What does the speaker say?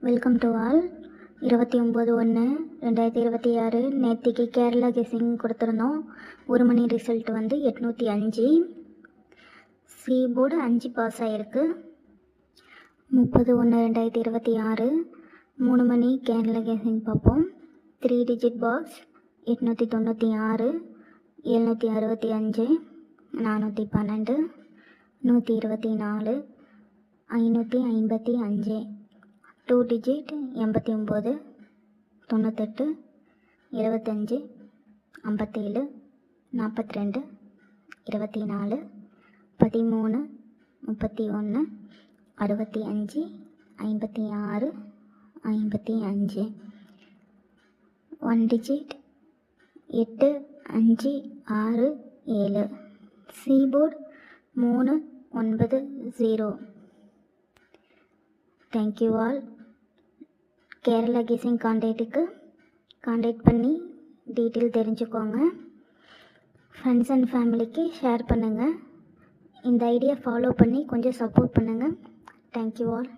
Welcome to all. 29/1/2026 நேற்றுக்கு Kerala guessing கொடுத்துருந்தோம். 1 மணி result வந்து 805. சி போர்டு 5 பாஸ் ஆகிருக்கு. 30/1/2026 3 மணி கேரளா கெஸிங் பார்ப்போம். 3 digit box 896, 765, 412, 124, 555. 2 digit 89, 98, 75, 57, 42, 24, 13, 31, 65, 56, 55. 1 digit 8, 5, 6, 7. C board 3, 9, 0. Thank you all. Kerala guessing contact பண்ணி detail தெரிஞ்சுக்கோங்க. ஃப்ரெண்ட்ஸ் அண்ட் ஃபேமிலிக்கு ஷேர் பண்ணுங்கள். இந்த ஐடியா ஃபாலோ பண்ணி கொஞ்சம் சப்போர்ட் பண்ணுங்கள். Thank you all.